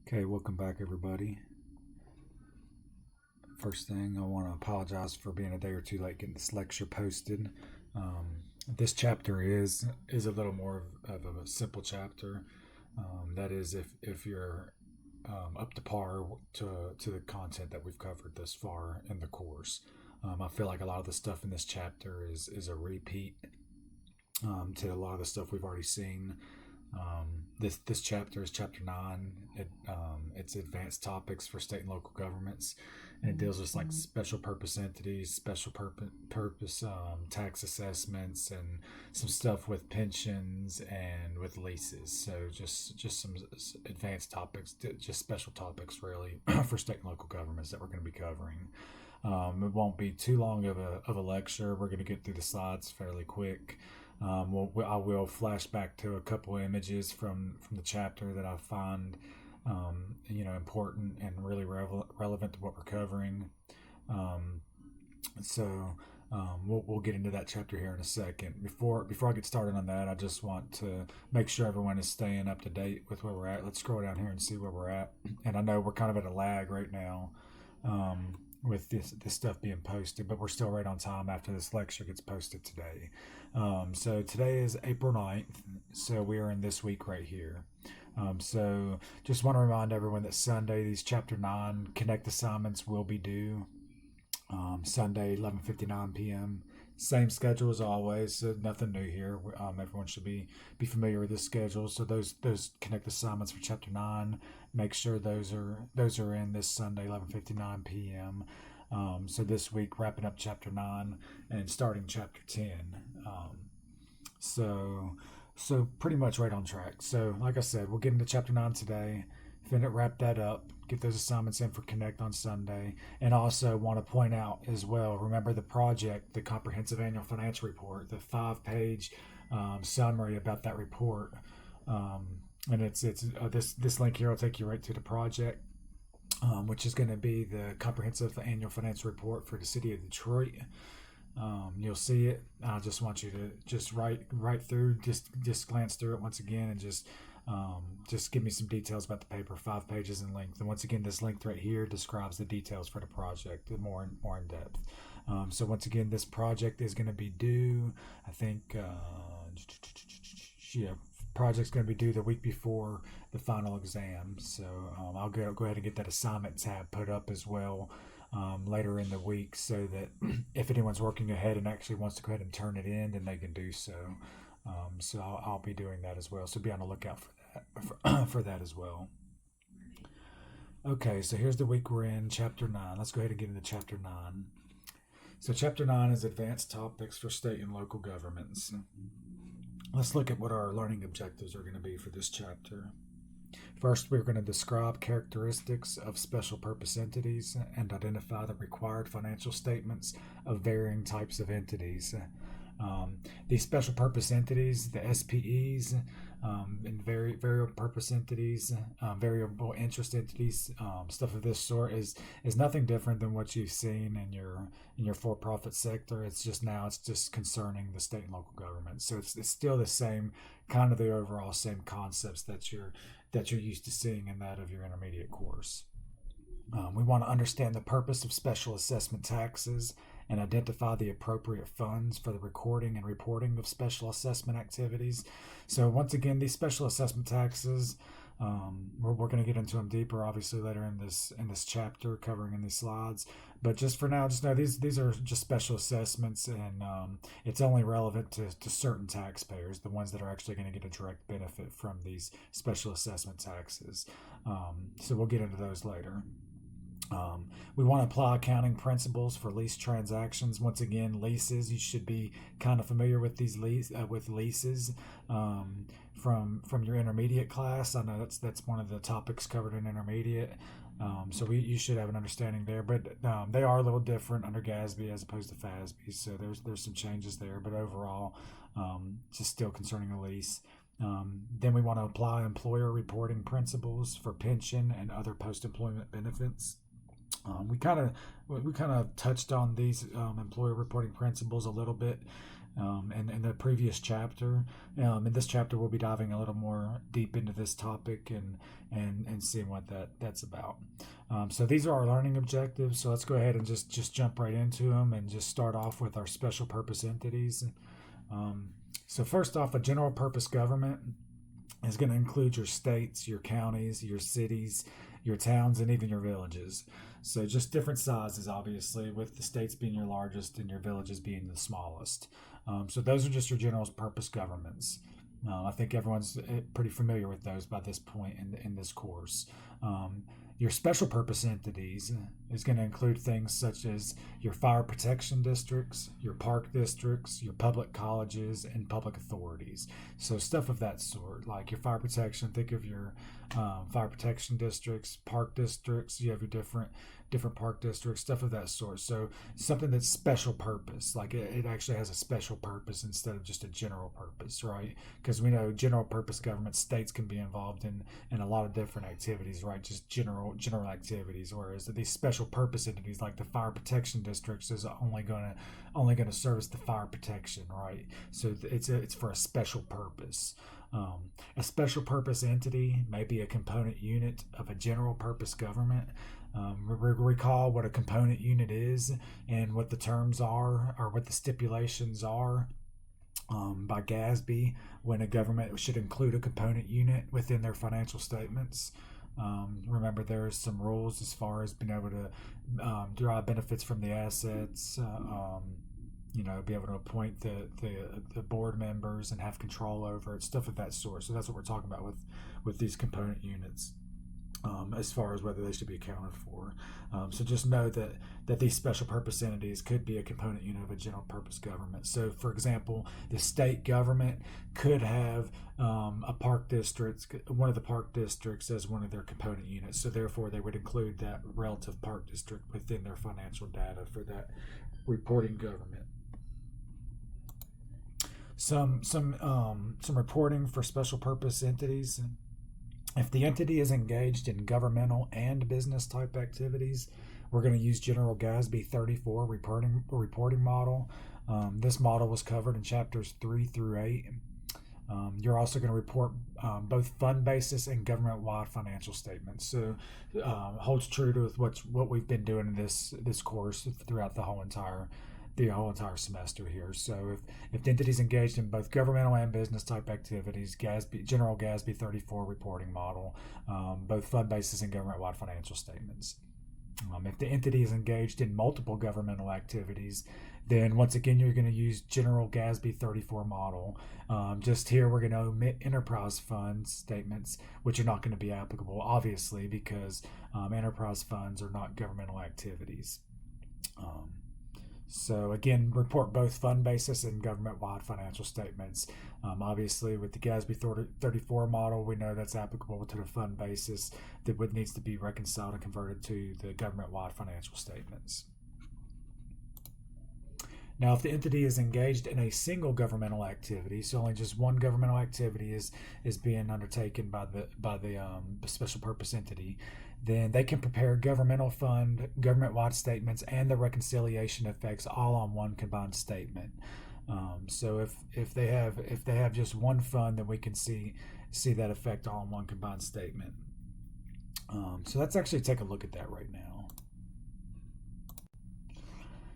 Okay, welcome back, everybody. First thing, I want to apologize for being a day or two late getting this lecture posted. This chapter is a little more of a simple chapter. That is, if you're up to par to the content that we've covered thus far in the course. I feel like a lot of the stuff in this chapter is a repeat to a lot of the stuff we've already seen. This chapter is chapter 9. It's advanced topics for state and local governments, and it deals with like special purpose entities, special purpose tax assessments, and some stuff with pensions and with leases. So just some advanced topics, just special topics really for state and local governments that we're going to be covering. It won't be too long of a lecture. We're going to get through the slides fairly quick. I will flash back to a couple images from the chapter that I find important and really relevant to what we're covering. We'll get into that chapter here in a second. Before I get started on that, I just want to make sure everyone is staying up to date with where we're at. Let's scroll down here and see where we're at. And I know we're kind of at a lag right now. With this stuff being posted, but we're still right on time after this lecture gets posted today. So today is April 9th, so we are in this week right here. So just want to remind everyone that Sunday, these chapter 9 connect assignments will be due. Sunday, 11:59 p.m. Same schedule as always, so nothing new here. Everyone should be familiar with this schedule. So those connect assignments for chapter 9, make sure those are in this Sunday, 11:59 p.m. So this week, wrapping up chapter 9 and starting chapter 10. So pretty much right on track. So like I said, we'll get into chapter 9 today. Wrap that up, get those assignments in for Connect on Sunday. And also want to point out as well, remember the project, the Comprehensive Annual Financial Report, the 5-page summary about that report. And it's this link here will take you right to the project, which is going to be the Comprehensive Annual Financial Report for the City of Detroit. You'll see it. I just want you to just write through, just glance through it once again, and just give me some details about the paper, 5 pages in length. And once again, this link right here describes the details for the project more in depth. So once again, this project is going to be due, I think, project's going to be due the week before the final exam. So I'll go ahead and get that assignment tab put up as well later in the week, so that if anyone's working ahead and actually wants to go ahead and turn it in, then they can do so. So I'll be doing that as well. So be on the lookout for that as well. Okay, so here's the week we're in, chapter 9. Let's go ahead and get into chapter 9. So chapter 9 is advanced topics for state and local governments. Let's look at what our learning objectives are going to be for this chapter. First, we're going to describe characteristics of special purpose entities and identify the required financial statements of varying types of entities. These special purpose entities, the SPEs, and variable purpose entities, variable interest entities, stuff of this sort is nothing different than what you've seen in your for-profit sector. It's just concerning the state and local government. So it's still the same kind of the overall same concepts that you're used to seeing in that of your intermediate course. We want to understand the purpose of special assessment taxes and identify the appropriate funds for the recording and reporting of special assessment activities. So once again, these special assessment taxes, we're going to get into them deeper, obviously, later in this chapter, covering in these slides. But just for now, just know these are just special assessments, and it's only relevant to certain taxpayers, the ones that are actually going to get a direct benefit from these special assessment taxes. So we'll get into those later. We want to apply accounting principles for lease transactions. Once again, leases, you should be kind of familiar with these leases from your intermediate class. I know that's one of the topics covered in intermediate. So you should have an understanding there, but they are a little different under GASB as opposed to FASB. So there's some changes there, but overall, just still concerning a lease. Then we want to apply employer reporting principles for pension and other post-employment benefits. We kind of touched on these employer reporting principles a little bit in the previous chapter. In this chapter, we'll be diving a little more deep into this topic and seeing what that's about. So these are our learning objectives. So let's go ahead and just jump right into them and just start off with our special purpose entities. So first off, a general purpose government is going to include your states, your counties, your cities, your towns, and even your villages. So just different sizes, obviously, with the states being your largest and your villages being the smallest. So those are just your general purpose governments. I think everyone's pretty familiar with those by this point in this course. Your special purpose entities is going to include things such as your fire protection districts, your park districts, your public colleges, and public authorities. So stuff of that sort, like your fire protection, think of your fire protection districts, park districts, you have your different park districts, stuff of that sort. So something that's special purpose, like it actually has a special purpose instead of just a general purpose, right? Because we know general purpose government, states can be involved in a lot of different activities, right? Just general activities, whereas these special purpose entities like the fire protection districts is only going to service the fire protection, right? So it's for a special purpose. A special purpose entity may be a component unit of a general purpose government. Recall what a component unit is and what the terms are, or what the stipulations are by GASB when a government should include a component unit within their financial statements. Remember, there's some rules as far as being able to derive benefits from the assets, be able to appoint the board members and have control over it, stuff of that sort. So that's what we're talking about with these component units. As far as whether they should be accounted for. So just know that these special purpose entities could be a component unit of a general purpose government. So for example, the state government could have a park district, one of the park districts as one of their component units. So therefore they would include that relative park district within their financial data for that reporting government. Some reporting for special purpose entities. If the entity is engaged in governmental and business type activities, we're going to use General GASB 34 reporting model. This model was covered in chapters 3 through 8. You're also going to report both fund basis and government-wide financial statements. So holds true to what we've been doing in this course throughout the whole entire semester here. So if the entity is engaged in both governmental and business type activities, General GASB 34 reporting model, both fund basis and government-wide financial statements. If the entity is engaged in multiple governmental activities, then once again you're going to use General GASB 34 model. Just here we're going to omit enterprise fund statements, which are not going to be applicable, obviously, because enterprise funds are not governmental activities. So again, report both fund basis and government-wide financial statements. Obviously, with the GASB 34 model, we know that's applicable to the fund basis that needs to be reconciled and converted to the government-wide financial statements. Now, if the entity is engaged in a single governmental activity, so only just one governmental activity is being undertaken by the special purpose entity, then they can prepare governmental fund, government-wide statements, and the reconciliation effects all on one combined statement. So if they have just one fund, then we can see that effect all in one combined statement. So let's actually take a look at that right now.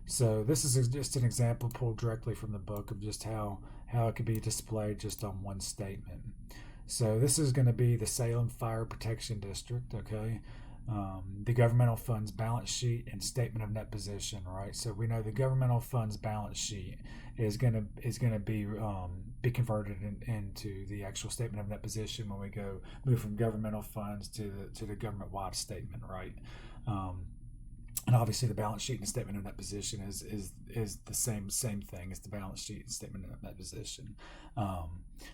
So this is just an example pulled directly from the book of just how it could be displayed just on one statement. So this is going to be the Salem Fire Protection District, okay? The governmental funds balance sheet and statement of net position, right? So we know the governmental funds balance sheet is going to be converted into the actual statement of net position when we move from governmental funds to the government-wide statement, right? And obviously the balance sheet and statement of net position is the same thing as the balance sheet and statement of net position.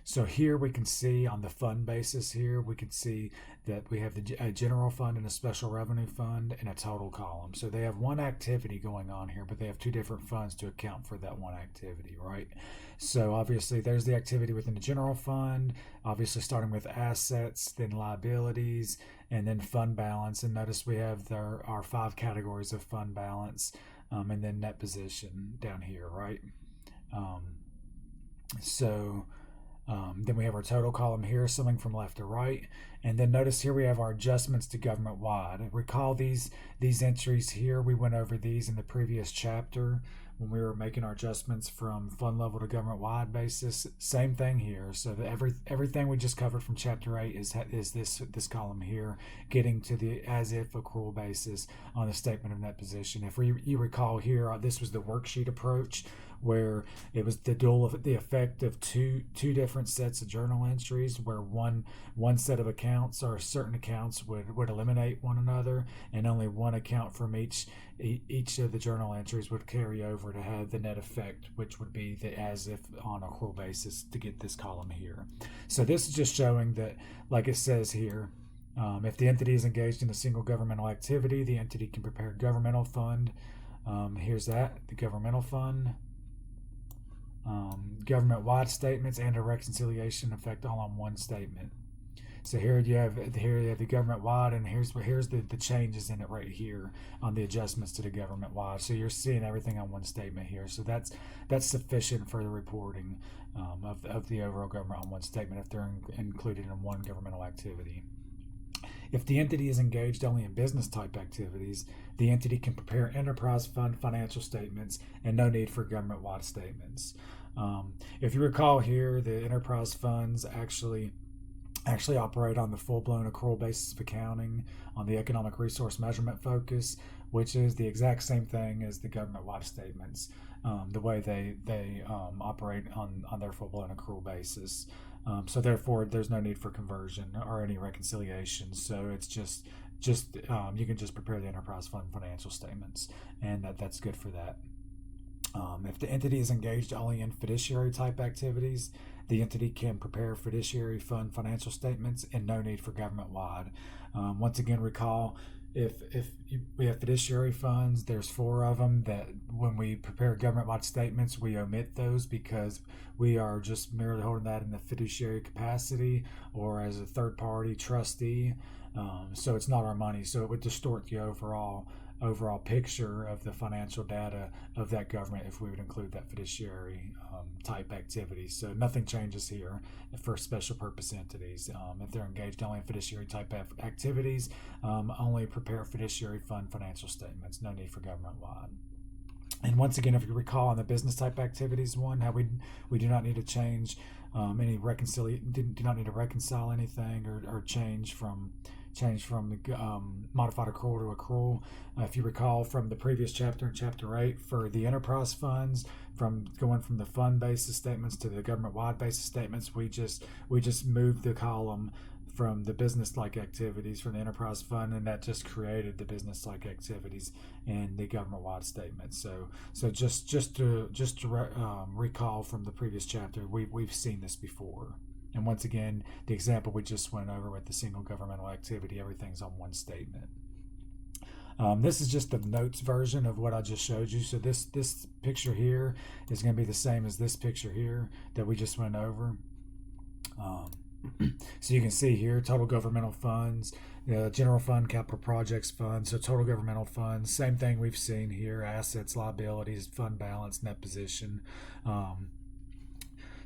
So here we can see on the fund basis here, we can see that we have a general fund and a special revenue fund and a total column. So they have one activity going on here, but they have two different funds to account for that one activity, right? So obviously there's the activity within the general fund, obviously starting with assets, then liabilities, and then fund balance. And notice we have our 5 categories of fund balance, and then net position down here, right? So then we have our total column here, summing from left to right. And then notice here we have our adjustments to government-wide. Recall these entries here. We went over these in the previous chapter when we were making our adjustments from fund level to government-wide basis. Same thing here. So everything we just covered from chapter 8 is this column here, getting to the as-if accrual basis on the statement of net position. If you recall here, this was the worksheet approach, where it was the effect of two different sets of journal entries, where one set of accounts or certain accounts would eliminate one another, and only one account from each of the journal entries would carry over to have the net effect, which would be the as if on accrual basis to get this column here. So this is just showing that, like it says here, if the entity is engaged in a single governmental activity, the entity can prepare a governmental fund. Here's that, the governmental fund. Government-wide statements and a reconciliation effect all on one statement. So here you have the government-wide, and here's the changes in it right here on the adjustments to the government-wide. So you're seeing everything on one statement here. So that's sufficient for the reporting of the overall government on one statement if they're included in one governmental activity. If the entity is engaged only in business type activities, the entity can prepare enterprise fund financial statements and no need for government-wide statements. If you recall here, the enterprise funds actually operate on the full-blown accrual basis of accounting on the economic resource measurement focus, which is the exact same thing as the government-wide statements, the way they operate on their full-blown accrual basis. So therefore, there's no need for conversion or any reconciliation. So it's just you can just prepare the enterprise fund financial statements, and that's good for that. If the entity is engaged only in fiduciary type activities, the entity can prepare fiduciary fund financial statements and no need for government-wide. Once again, recall, if we have fiduciary funds, there's 4 of them, that when we prepare government-wide statements, we omit those because we are just merely holding that in the fiduciary capacity or as a third-party trustee. So it's not our money, so it would distort the overall picture of the financial data of that government if we would include that fiduciary type activity. So nothing changes here for special purpose entities. If they're engaged only in fiduciary type activities, only prepare fiduciary fund financial statements, no need for government-wide. And once again, if you recall on the business type activities one, how we do not need to change any do not need to reconcile anything or change from the modified accrual to accrual. If you recall from the previous chapter, in chapter 8, for the enterprise funds, from going from the fund basis statements to the government-wide basis statements, we just moved the column from the business-like activities from the enterprise fund, and that just created the business-like activities in the government-wide statement. So just to recall from the previous chapter, we've seen this before. And once again, the example we just went over with the single governmental activity, everything's on one statement. This is just the notes version of what I just showed you. So this picture here is going to be the same as this picture here that we just went over. So you can see here, total governmental funds, general fund, capital projects fund. So total governmental funds, same thing we've seen here, assets, liabilities, fund balance, net position.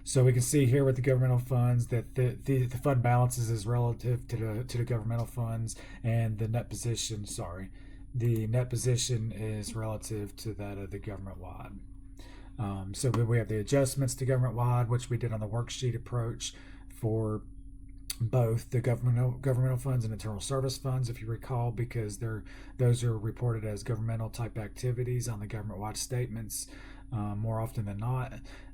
So we can see here with the governmental funds that the fund balances is relative to the governmental funds, and the net position, is relative to that of the government-wide. So we have the adjustments to government-wide, which we did on the worksheet approach for both the governmental funds and internal service funds, if you recall, because those are reported as governmental type activities on the government-wide statements more often than not.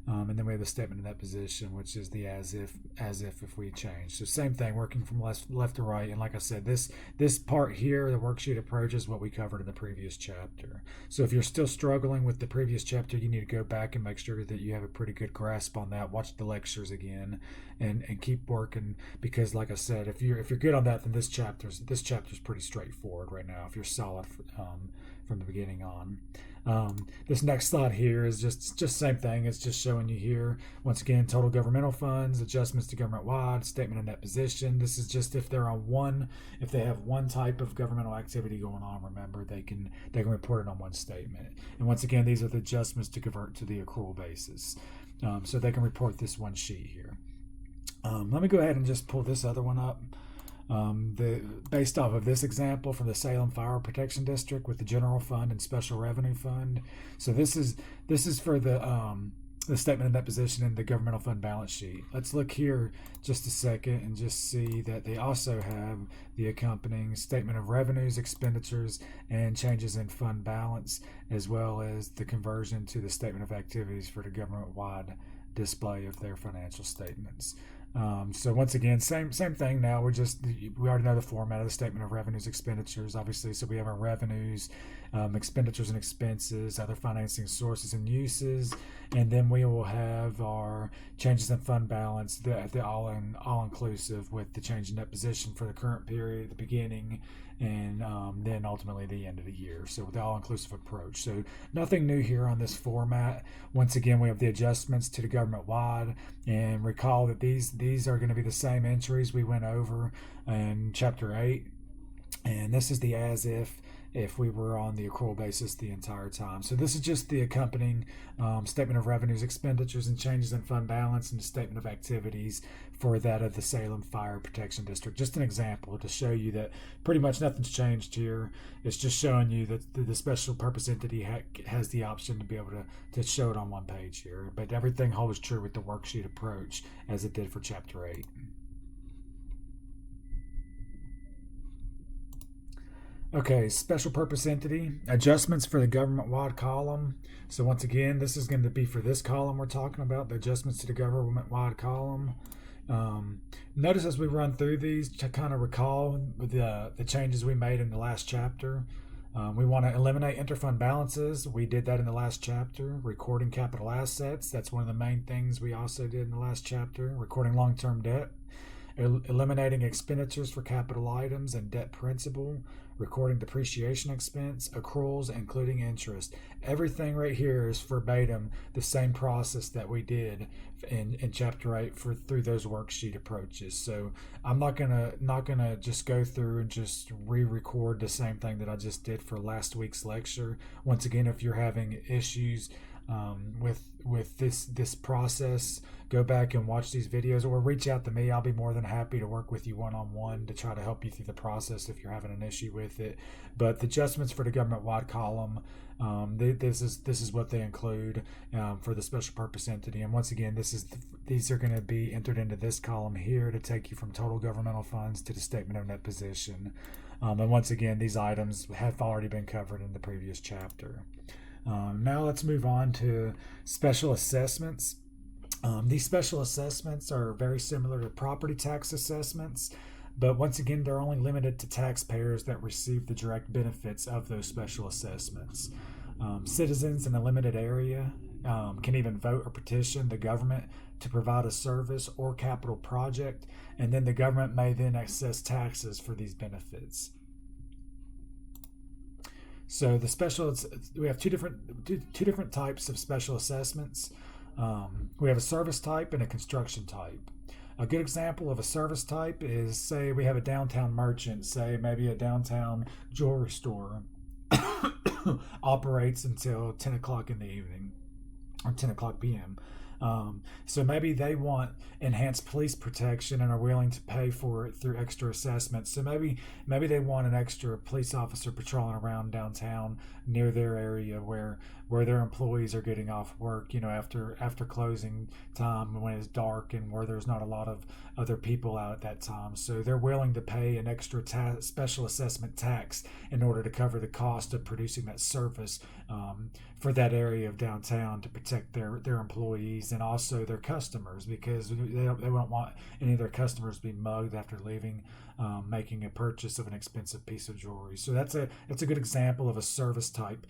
And then we have the statement of net position, which is the as if we change. So same thing, working from left to right. And like I said, this part here, the worksheet approach, is what we covered in the previous chapter. So if you're still struggling with the previous chapter, you need to go back and make sure that you have a pretty good grasp on that. Watch the lectures again and keep working, because like I said, if you're good on that, then this chapter's pretty straightforward right now if you're solid from the beginning on. This next slide here is just same thing. It's just showing you here, once again, total governmental funds, adjustments to government-wide, statement of net position. This is just if they have one type of governmental activity going on, remember, they can report it on one statement. And once again, these are the adjustments to convert to the accrual basis. so they can report this one sheet here. Let me go ahead and just pull this other one up. Based off of this example from the Salem Fire Protection District with the General Fund and Special Revenue Fund. So this is for the statement of net position in the governmental fund balance sheet. Let's look here just a second and just see that they also have the accompanying statement of revenues, expenditures, and changes in fund balance, as well as the conversion to the statement of activities for the government-wide display of their financial statements. So once again, same thing. Now we already know the format of the statement of revenues, expenditures, obviously. So we have our revenues, expenditures and expenses, other financing sources and uses, and then we will have our changes in fund balance, the all inclusive with the change in net position for the current period, the beginning, and then ultimately the end of the year. So with the all-inclusive approach. So nothing new here on this format. Once again, we have the adjustments to the government-wide, and recall that these are going to be the same entries we went over in Chapter 8, and this is the as if we were on the accrual basis the entire time. So this is just the accompanying statement of revenues, expenditures, and changes in fund balance, and the statement of activities for that of the Salem Fire Protection District. Just an example to show you that pretty much nothing's changed here. It's just showing you that the special purpose entity has the option to be able to show it on one page here. But everything holds true with the worksheet approach as it did for Chapter 8. Okay, special purpose entity, adjustments for the government-wide column. So once again, this is going to be for this column we're talking about, the adjustments to the government-wide column. Notice as we run through these to kind of recall the changes we made in the last chapter. We want to eliminate interfund balances. We did that in the last chapter. Recording capital assets. That's one of the main things we also did in the last chapter. Recording long-term debt. Eliminating expenditures for capital items and debt principal, recording depreciation expense, accruals, including interest. Everything right here is verbatim the same process that we did in Chapter 8 through those worksheet approaches. So I'm not gonna just go through and just re-record the same thing that I just did for last week's lecture. Once again, if you're having issues with this process, go back and watch these videos or reach out to me. I'll be more than happy to work with you one-on-one to try to help you through the process if you're having an issue with it. But the adjustments for the government-wide column, this is what they include for the special purpose entity. And once again, these are going to be entered into this column here to take you from total governmental funds to the statement of net position. And once again, these items have already been covered in the previous chapter. Now let's move on to special assessments. These special assessments are very similar to property tax assessments, but once again, they're only limited to taxpayers that receive the direct benefits of those special assessments. Citizens in a limited area can even vote or petition the government to provide a service or capital project, and then the government may then assess taxes for these benefits. So we have two different types of special assessments. We have a service type and a construction type. A good example of a service type is, say we have a downtown merchant, say maybe a downtown jewelry store operates until 10 o'clock in the evening or 10 o'clock p.m. So maybe they want enhanced police protection and are willing to pay for it through extra assessments. So maybe they want an extra police officer patrolling around downtown near their area where their employees are getting off work, after closing time when it's dark and where there's not a lot of other people out at that time. So they're willing to pay an extra special assessment tax in order to cover the cost of producing that service for that area of downtown to protect their employees and also their customers, because they don't want any of their customers to be mugged after leaving, making a purchase of an expensive piece of jewelry. So that's a good example of a service type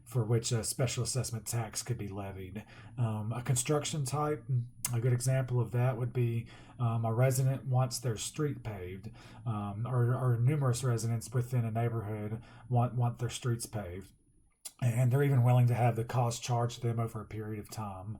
for which a special assessment tax could be levied. A construction type, a good example of that would be a resident wants their street paved, or numerous residents within a neighborhood want their streets paved, and they're even willing to have the cost charged to them over a period of time.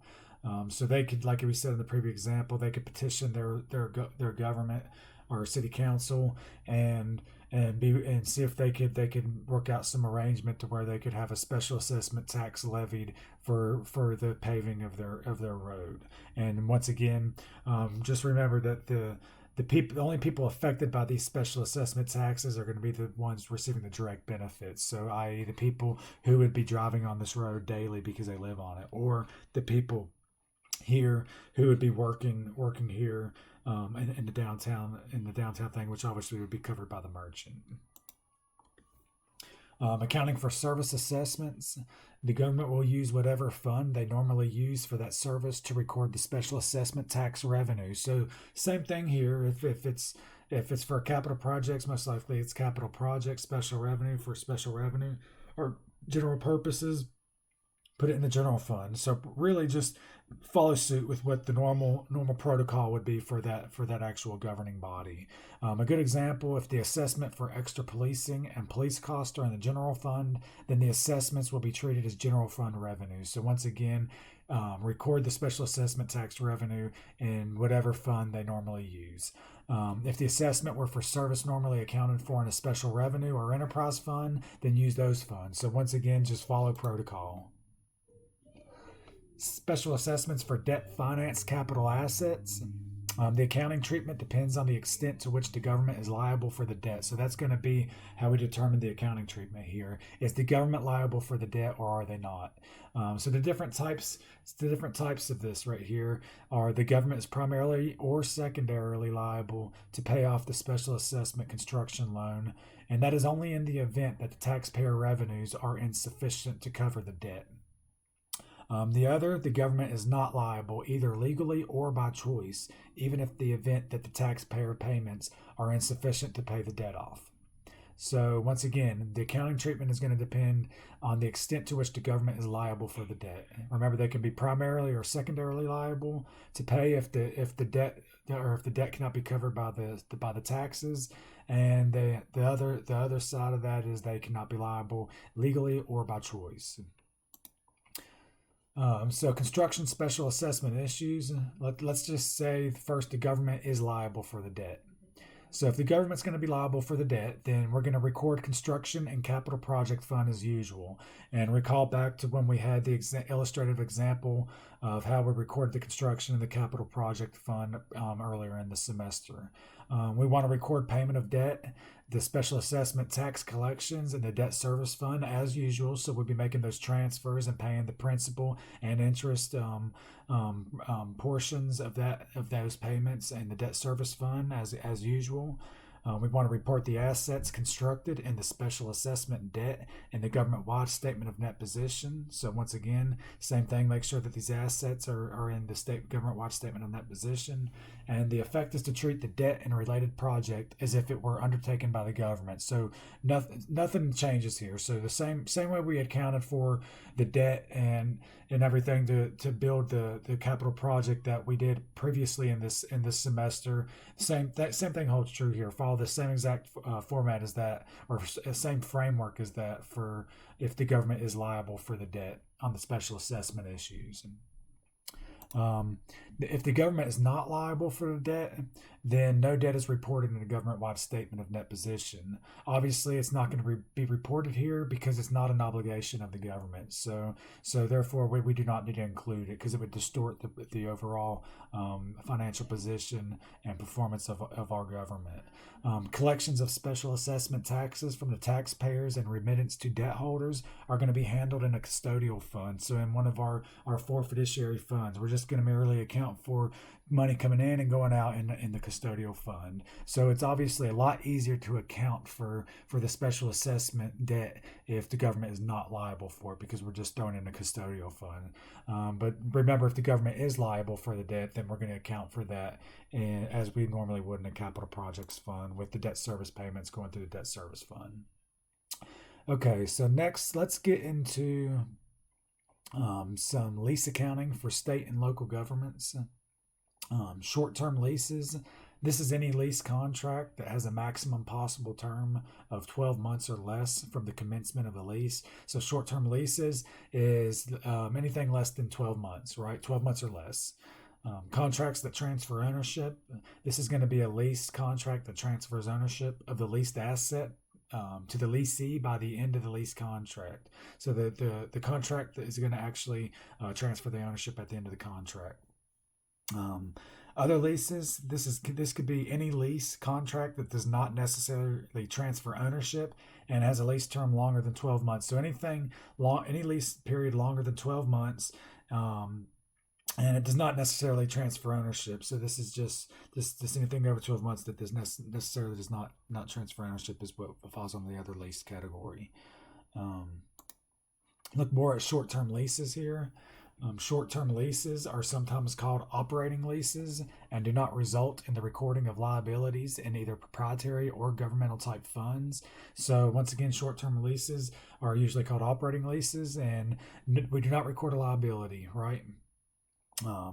So they could, like we said in the previous example, they could petition their government or city council and and see if they could work out some arrangement to where they could have a special assessment tax levied for the paving of their road. And once again, just remember that the only people affected by these special assessment taxes are going to be the ones receiving the direct benefits. So, i.e., the people who would be driving on this road daily because they live on it, or the people here who would be working here in the downtown thing, which obviously would be covered by the merchant. Accounting for service assessments. The government will use whatever fund they normally use for that service to record the special assessment tax revenue. So same thing here. If it's for capital projects, most likely it's capital project special revenue for special revenue, or general purposes, put it in the general fund. So really just follow suit with what the normal protocol would be for that actual governing body. A good example: if the assessment for extra policing and police costs are in the general fund, then the assessments will be treated as general fund revenue. So once again, record the special assessment tax revenue in whatever fund they normally use. If the assessment were for service normally accounted for in a special revenue or enterprise fund, then use those funds. So once again, just follow protocol. Special assessments for debt finance capital assets. The accounting treatment depends on the extent to which the government is liable for the debt. So that's going to be how we determine the accounting treatment here. Is the government liable for the debt, or are they not? So the different types of this right here are: the government is primarily or secondarily liable to pay off the special assessment construction loan, and that is only in the event that the taxpayer revenues are insufficient to cover the debt. The government is not liable either legally or by choice, even if the event that the taxpayer payments are insufficient to pay the debt off. So once again, the accounting treatment is going to depend on the extent to which the government is liable for the debt. Remember, they can be primarily or secondarily liable to pay if the debt cannot be covered by the taxes, and the other side of that is they cannot be liable legally or by choice. So construction special assessment issues. Let's just say first the government is liable for the debt. So if the government's going to be liable for the debt, then we're going to record construction and capital project fund as usual. And recall back to when we had the illustrative example of how we record the construction and the capital project fund earlier in the semester. We want to record payment of debt, the special assessment tax collections, and the debt service fund as usual. So we'll be making those transfers and paying the principal and interest portions of those payments and the debt service fund as usual. We want to report the assets constructed in the special assessment debt and the government-wide statement of net position. So once again, same thing, make sure that these assets are in the government-wide statement of net position. And the effect is to treat the debt and related project as if it were undertaken by the government. So nothing changes here. So the same way we accounted for the debt and everything to build the capital project that we did previously in this semester, same thing holds true here. Follow the same exact format as that, or same framework as that, for if the government is liable for the debt on the special assessment issues. If the government is not liable for the debt, then no debt is reported in a government-wide statement of net position. Obviously, it's not going to be reported here because it's not an obligation of the government. So therefore, we do not need to include it because it would distort the overall financial position and performance of our government. Collections of special assessment taxes from the taxpayers and remittance to debt holders are going to be handled in a custodial fund. So in one of our four fiduciary funds, we're just going to merely account for money coming in and going out in the custodial fund. So it's obviously a lot easier to account for the special assessment debt if the government is not liable for it, because we're just throwing in a custodial fund. But remember, if the government is liable for the debt, then we're going to account for that as we normally would in a capital projects fund, with the debt service payments going through the debt service fund. Okay, so next let's get into some lease accounting for state and local governments. Short-term leases. This is any lease contract that has a maximum possible term of 12 months or less from the commencement of the lease. So short-term leases is anything less than 12 months, right? 12 months or less. Contracts that transfer ownership. This is going to be a lease contract that transfers ownership of the leased asset to the leasee by the end of the lease contract. So the contract is going to actually transfer the ownership at the end of the contract. Other leases, this could be any lease contract that does not necessarily transfer ownership and has a lease term longer than 12 months. So any lease period longer than 12 months, and it does not necessarily transfer ownership. So this is just anything over 12 months that necessarily does not transfer ownership is what falls on the other lease category. Look more at short-term leases here. Short-term leases are sometimes called operating leases and do not result in the recording of liabilities in either proprietary or governmental type funds. So once again, short-term leases are usually called operating leases, and we do not record a liability, right?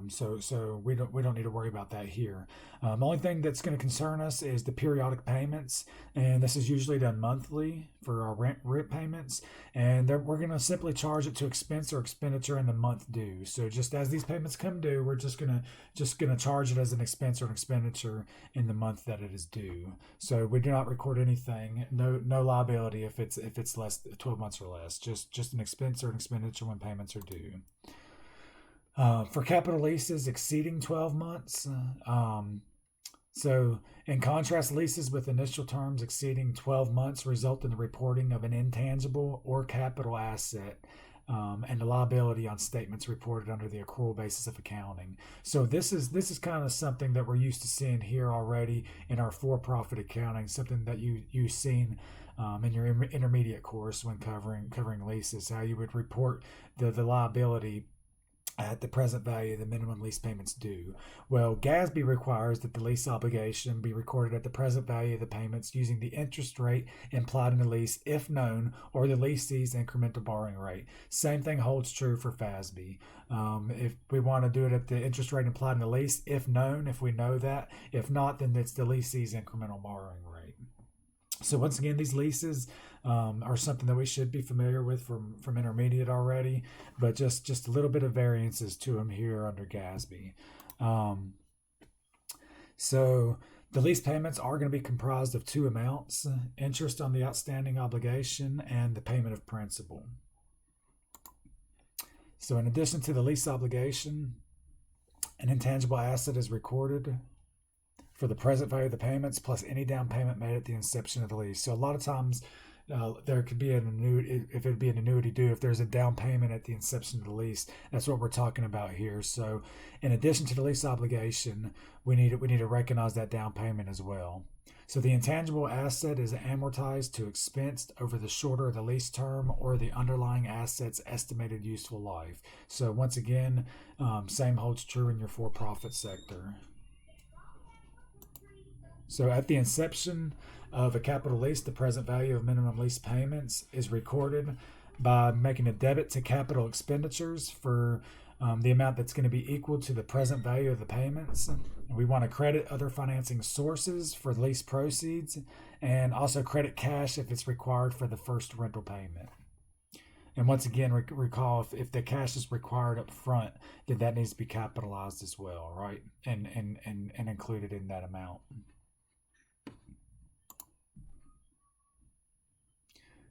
So we don't need to worry about that here. The only thing that's going to concern us is the periodic payments, and this is usually done monthly for our rent payments, and we're going to simply charge it to expense or expenditure in the month due. So just as these payments come due, we're just gonna charge it as an expense or an expenditure in the month that it is due. So we do not record anything, no liability if it's less 12 months or less. Just an expense or an expenditure when payments are due. For capital leases exceeding 12 months, so in contrast, leases with initial terms exceeding 12 months result in the reporting of an intangible or capital asset and a liability on statements reported under the accrual basis of accounting. So this is kind of something that we're used to seeing here already in our for-profit accounting, something that you've seen in your intermediate course when covering leases, how you would report the liability at the present value of the minimum lease payments due. Well, GASB requires that the lease obligation be recorded at the present value of the payments using the interest rate implied in the lease if known, or the lessee's incremental borrowing rate. Same thing holds true for FASB. If we want to do it at the interest rate implied in the lease if known, if we know that. If not, then it's the lessee's incremental borrowing rate. So once again, these leases are something that we should be familiar with from intermediate already, but just a little bit of variances to them here under GASB. So the lease payments are going to be comprised of two amounts: interest on the outstanding obligation and the payment of principal. So in addition to the lease obligation, an intangible asset is recorded for the present value of the payments plus any down payment made at the inception of the lease. So a lot of times there could be an annuity, if it'd be an annuity due, if there's a down payment at the inception of the lease. That's what we're talking about here. So in addition to the lease obligation, we need to recognize that down payment as well. So the intangible asset is amortized to expensed over the shorter of the lease term or the underlying asset's estimated useful life. So once again, same holds true in your for-profit sector. So at the inception of a capital lease, the present value of minimum lease payments is recorded by making a debit to capital expenditures for the amount that's going to be equal to the present value of the payments. And we want to credit other financing sources for lease proceeds, and also credit cash if it's required for the first rental payment. And once again, recall if the cash is required up front, then that needs to be capitalized as well, right? And included in that amount.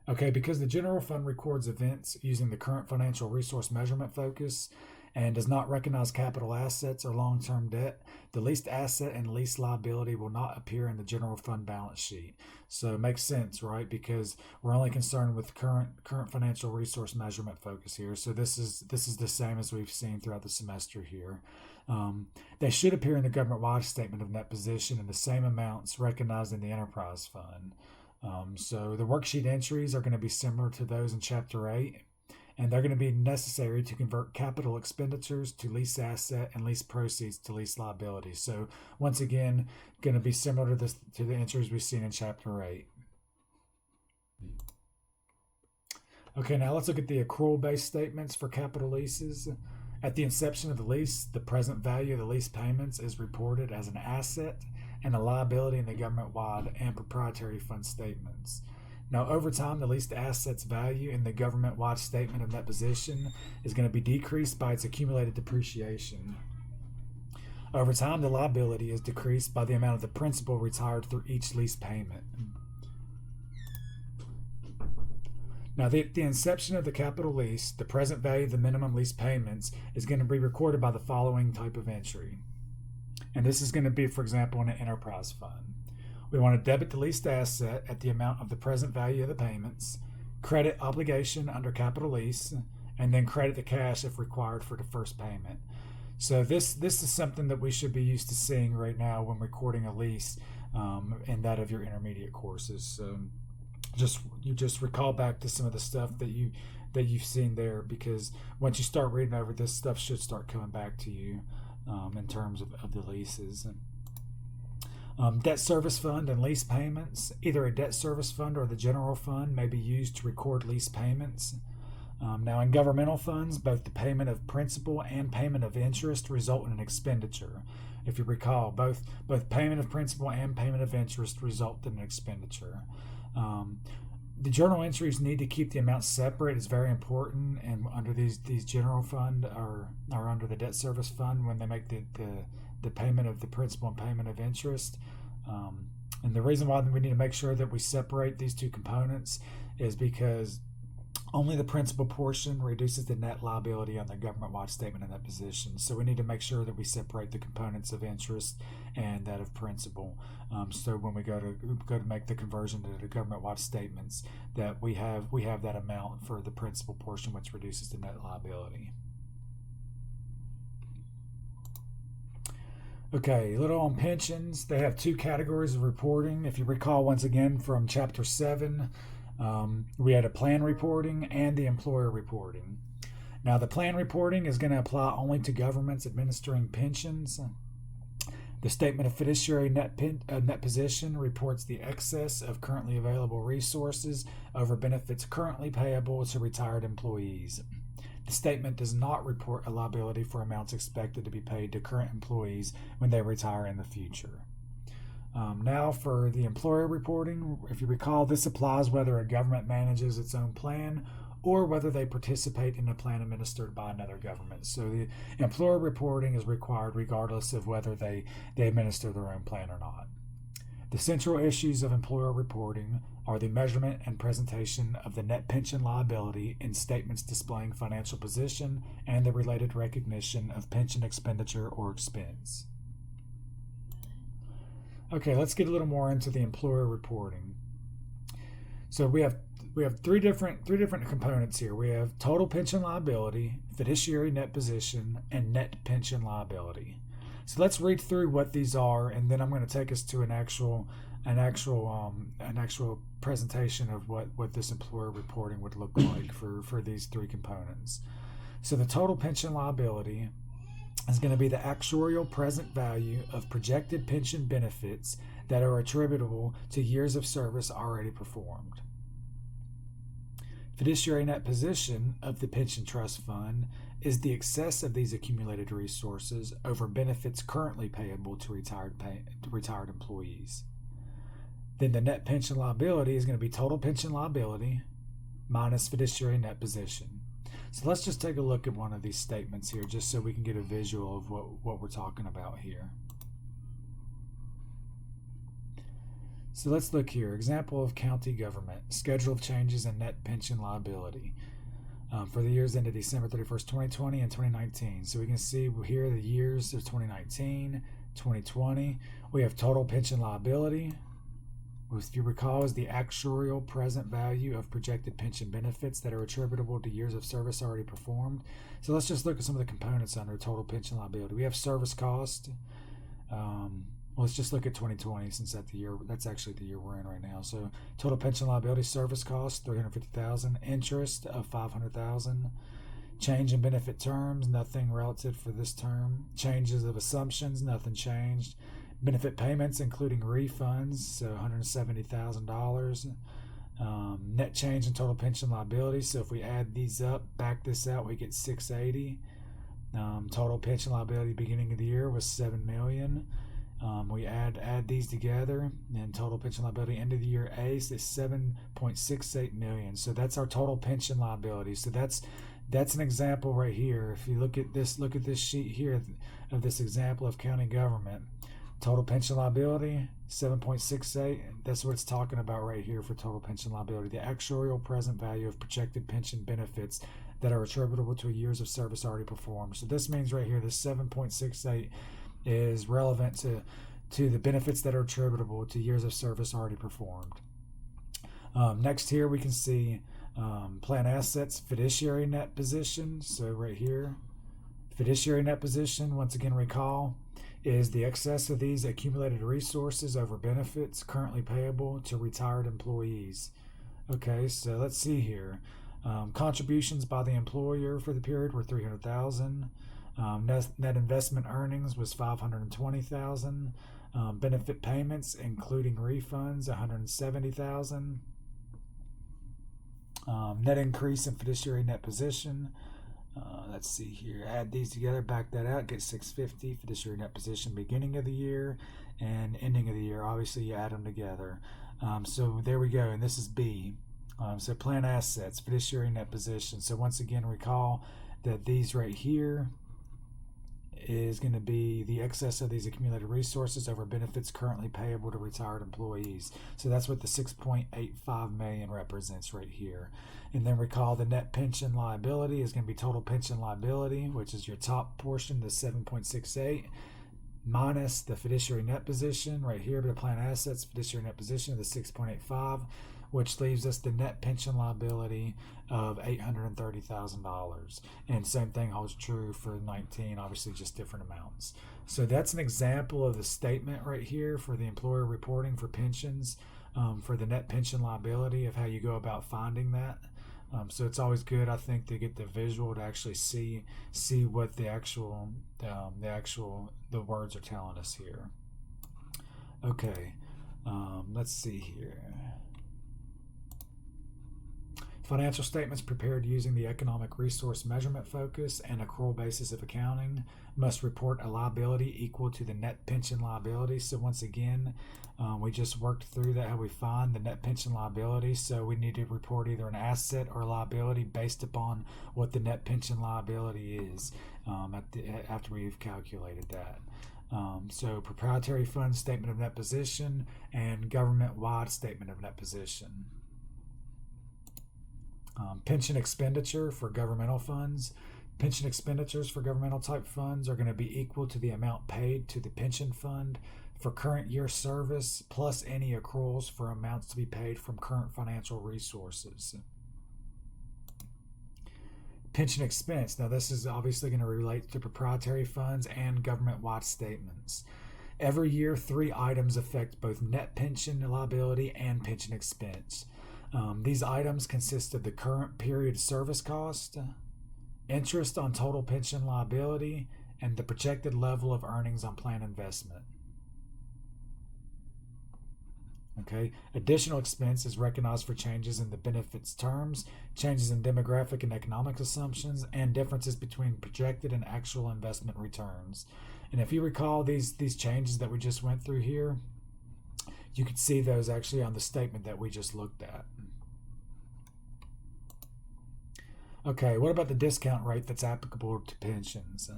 Okay, because the general fund records events using the current financial resource measurement focus and does not recognize capital assets or long-term debt, the leased asset and lease liability will not appear in the general fund balance sheet. So it makes sense, right? Because we're only concerned with current financial resource measurement focus here. So this is the same as we've seen throughout the semester here. They should appear in the government-wide statement of net position in the same amounts recognized in the enterprise fund. So the worksheet entries are going to be similar to those in Chapter 8, and they're going to be necessary to convert capital expenditures to lease asset and lease proceeds to lease liabilities. So once again, going to be similar to the entries we've seen in Chapter 8. Okay, now let's look at the accrual-based statements for capital leases. At the inception of the lease, the present value of the lease payments is reported as an asset and a liability in the government-wide and proprietary fund statements. Now, over time, the leased asset's value in the government-wide statement of net position is going to be decreased by its accumulated depreciation. Over time, the liability is decreased by the amount of the principal retired through each lease payment. Now, the inception of the capital lease, the present value of the minimum lease payments, is going to be recorded by the following type of entry. And this is going to be, for example, in an enterprise fund. We want to debit the leased asset at the amount of the present value of the payments, credit obligation under capital lease, and then credit the cash if required for the first payment. So this is something that we should be used to seeing right now when recording a lease in that of your intermediate courses. So you just recall back to some of the stuff that you've seen there, because once you start reading over this stuff, should start coming back to you in terms of the leases. Debt service fund and lease payments. Either a debt service fund or the general fund may be used to record lease payments. Now, in governmental funds, both the payment of principal and payment of interest result in an expenditure. If you recall, both payment of principal and payment of interest result in an expenditure. The journal entries need to keep the amounts separate. It's very important, and under these general fund or under the debt service fund, when they make the payment of the principal and payment of interest. And the reason why we need to make sure that we separate these two components is because only the principal portion reduces the net liability on the government-wide statement in that position. So we need to make sure that we separate the components of interest and that of principal. So when we go to make the conversion to the government-wide statements, that we have that amount for the principal portion, which reduces the net liability. Okay, a little on pensions. They have two categories of reporting. If you recall, once again, from Chapter 7, we had a plan reporting and the employer reporting. Now, the plan reporting is going to apply only to governments administering pensions. The statement of fiduciary net position reports the excess of currently available resources over benefits currently payable to retired employees. The statement does not report a liability for amounts expected to be paid to current employees when they retire in the future. Now for the employer reporting, if you recall, this applies whether a government manages its own plan or whether they participate in a plan administered by another government. So the employer reporting is required regardless of whether they administer their own plan or not. The central issues of employer reporting are the measurement and presentation of the net pension liability in statements displaying financial position and the related recognition of pension expenditure or expense. Okay, let's get a little more into the employer reporting. So we have three different components here. We have total pension liability, fiduciary net position, and net pension liability. So let's read through what these are, and then I'm going to take us to an actual presentation of what this employer reporting would look like for these three components. So the total pension liability is going to be the actuarial present value of projected pension benefits that are attributable to years of service already performed. Fiduciary net position of the pension trust fund is the excess of these accumulated resources over benefits currently payable to retired employees. Then the net pension liability is going to be total pension liability minus fiduciary net position. So let's just take a look at one of these statements here just so we can get a visual of what we're talking about here. So let's look here. Example of county government. Schedule of changes in net pension liability for the years ended December 31st, 2020 and 2019. So we can see here the years of 2019, 2020. We have total pension liability, which, if you recall, is the actuarial present value of projected pension benefits that are attributable to years of service already performed. So let's just look at some of the components under total pension liability. We have service cost. Let's just look at 2020 since that's actually the year we're in right now. So total pension liability, service cost $350,000, interest of $500,000, change in benefit terms, nothing relative for this term, changes of assumptions, nothing changed. Benefit payments, including refunds, so $170,000. Net change in total pension liability. So if we add these up, back this out, we get $680. Total pension liability beginning of the year was $7 million. We add these together, and total pension liability end of the year ACE is $7.68 million. So that's our total pension liability. So that's That's an example right here. If you look at this sheet here of this example of county government. Total pension liability, 7.68. That's what it's talking about right here for total pension liability. The actuarial present value of projected pension benefits that are attributable to years of service already performed. So this means right here, this 7.68 is relevant to the benefits that are attributable to years of service already performed. Next here we can see plan assets, fiduciary net position. So right here, fiduciary net position, once again recall, is the excess of these accumulated resources over benefits currently payable to retired employees. Okay, so let's see here. Contributions by the employer for the period were $300,000. Net investment earnings was $520,000. Benefit payments, including refunds, $170,000. Net increase in fiduciary net position. Let's see here. Add these together, back that out, get $650. Fiduciary net position beginning of the year and ending of the year. Obviously, you add them together. So there we go, and this is B. So plan assets, fiduciary net position. So once again, recall that these right here is going to be the excess of these accumulated resources over benefits currently payable to retired employees. So that's what the 6.85 million represents right here. And then recall the net pension liability is going to be total pension liability, which is your top portion, the 7.68, minus the fiduciary net position right here, the plan assets, fiduciary net position of the 6.85, which leaves us the net pension liability of $830,000. And same thing holds true for 19, obviously just different amounts. So that's an example of the statement right here for the employer reporting for pensions, for the net pension liability, of how you go about finding that. So it's always good, I think, to get the visual to actually see what the words are telling us here. Okay, let's see here. Financial statements prepared using the economic resource measurement focus and accrual basis of accounting must report a liability equal to the net pension liability. So once again, we just worked through that, how we find the net pension liability. So we need to report either an asset or liability based upon what the net pension liability is after we've calculated that. So proprietary fund statement of net position and government-wide statement of net position. Pension expenditure for governmental funds. Pension expenditures for governmental type funds are going to be equal to the amount paid to the pension fund for current year service, plus any accruals for amounts to be paid from current financial resources. Pension expense. Now this is obviously going to relate to proprietary funds and government-wide statements. Every year, 3 items affect both net pension liability and pension expense. These items consist of the current period service cost, interest on total pension liability, and the projected level of earnings on plan investment. Okay. Additional expense is recognized for changes in the benefits terms, changes in demographic and economic assumptions, and differences between projected and actual investment returns. And if you recall these changes that we just went through here, you could see those actually on the statement that we just looked at. Okay, what about the discount rate that's applicable to pensions?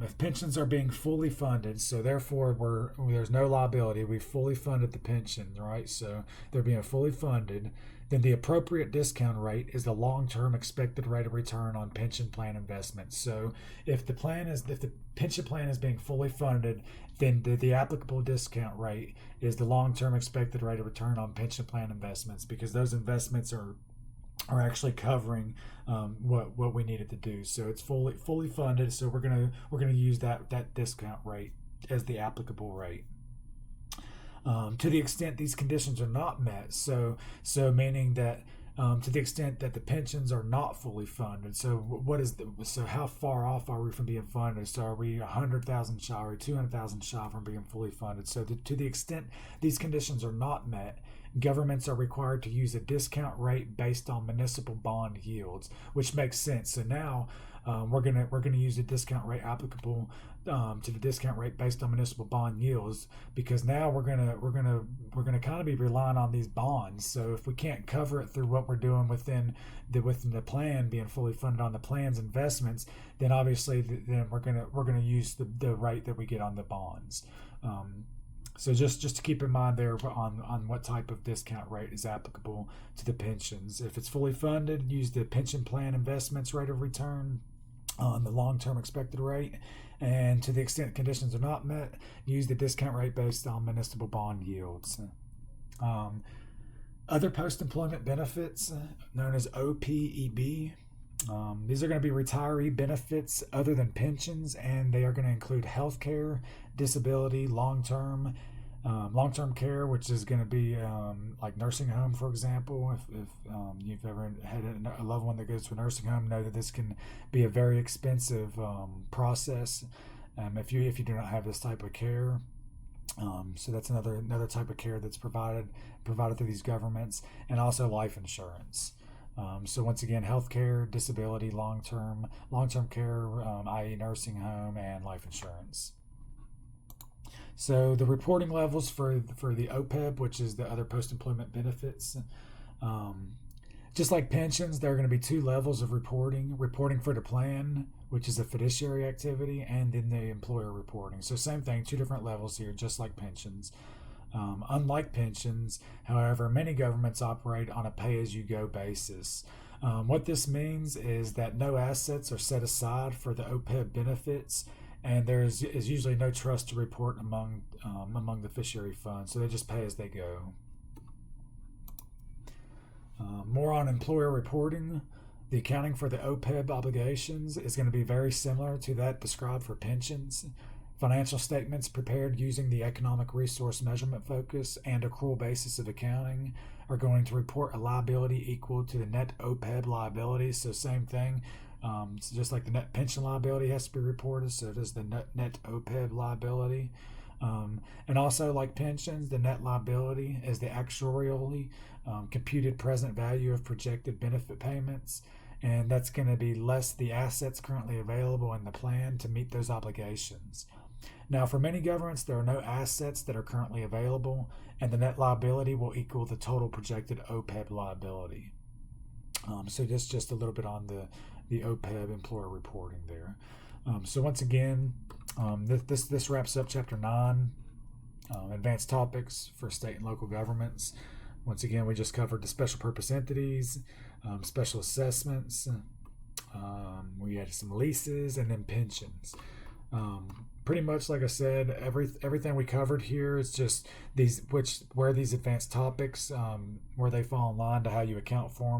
If pensions are being fully funded, so therefore there's no liability, we fully funded the pensions, right? So they're being fully funded, then the appropriate discount rate is the long-term expected rate of return on pension plan investments. So if the pension plan is being fully funded, then the applicable discount rate is the long-term expected rate of return on pension plan investments, because those investments are actually covering what we needed to do. So it's fully funded. So we're gonna use that discount rate as the applicable rate. To the extent these conditions are not met, so meaning that to the extent that the pensions are not fully funded. So so how far off are we from being funded? So are we 100,000 shy or 200,000 shy from being fully funded? So to the extent these conditions are not met, governments are required to use a discount rate based on municipal bond yields, which makes sense. So now we're gonna use a discount rate applicable to the discount rate based on municipal bond yields, because now we're gonna kind of be relying on these bonds. So if we can't cover it through what we're doing within the plan, being fully funded on the plan's investments, then obviously then we're gonna use the rate that we get on the bonds. So just to keep in mind there on what type of discount rate is applicable to the pensions. If it's fully funded, use the pension plan investments rate of return on the long-term expected rate, and to the extent conditions are not met, use the discount rate based on municipal bond yields. Other post-employment benefits, known as OPEB. These are going to be retiree benefits other than pensions, and they are going to include health care, disability, long-term care, which is going to be like nursing home, for example. If you've ever had a loved one that goes to a nursing home, know that this can be a very expensive process if you do not have this type of care. So that's another type of care that's provided through these governments, and also life insurance. So once again, healthcare, disability, long-term care, i.e. nursing home, and life insurance. So the reporting levels for the OPEB, which is the other post-employment benefits, just like pensions, there are going to be two levels of reporting for the plan, which is a fiduciary activity, and then the employer reporting. So same thing, two different levels here, just like pensions. Unlike pensions, however, many governments operate on a pay-as-you-go basis. What this means is that no assets are set aside for the OPEB benefits, and there is usually no trust to report among the fiduciary funds, so they just pay as they go. More on employer reporting. The accounting for the OPEB obligations is going to be very similar to that described for pensions. Financial statements prepared using the economic resource measurement focus and accrual basis of accounting are going to report a liability equal to the net OPEB liability. So same thing, so just like the net pension liability has to be reported, so does the net OPEB liability. And also, like pensions, the net liability is the actuarially computed present value of projected benefit payments, and that's going to be less the assets currently available in the plan to meet those obligations. Now, for many governments, there are no assets that are currently available, and the net liability will equal the total projected OPEB liability. So just a little bit on the OPEB employer reporting there. So once again, this wraps up Chapter 9, Advanced Topics for State and Local Governments. Once again, we just covered the special purpose entities, special assessments, we had some leases, and then pensions. Pretty much, like I said, everything we covered here is just where these advanced topics, where they fall in line to how you account for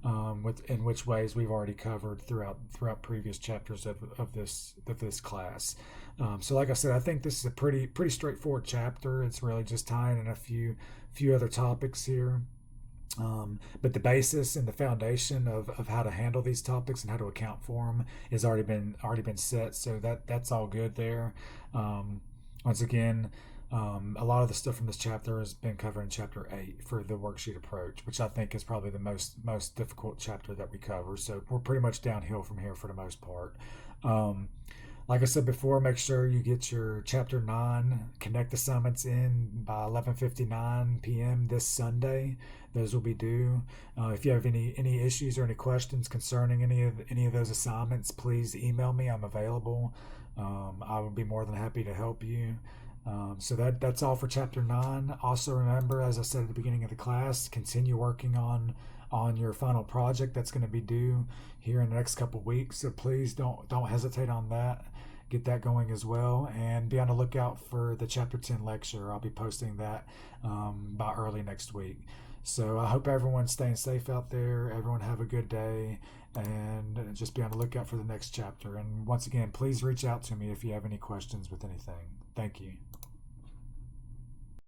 them, in which ways we've already covered throughout previous chapters of this class. So like I said, I think this is a pretty straightforward chapter. It's really just tying in a few other topics here. But the basis and the foundation of how to handle these topics and how to account for them has already been set, so that's all good there. Once again, a lot of the stuff from this chapter has been covered in Chapter 8 for the worksheet approach, which I think is probably the most difficult chapter that we cover. So we're pretty much downhill from here for the most part. Like I said before, make sure you get your Chapter 9 Connect assignments in by 11:59 p.m. this Sunday. Those will be due. If you have any issues or any questions concerning any of those assignments, please email me. I'm available. I would be more than happy to help you. So that's all for Chapter 9. Also remember, as I said at the beginning of the class, continue working on your final project that's going to be due here in the next couple of weeks. So please don't hesitate on that. Get that going as well, and be on the lookout for the Chapter 10 lecture. I'll be posting that by early next week. So I hope everyone's staying safe out there. Everyone have a good day, and just be on the lookout for the next chapter. And once again, please reach out to me if you have any questions with anything. Thank you.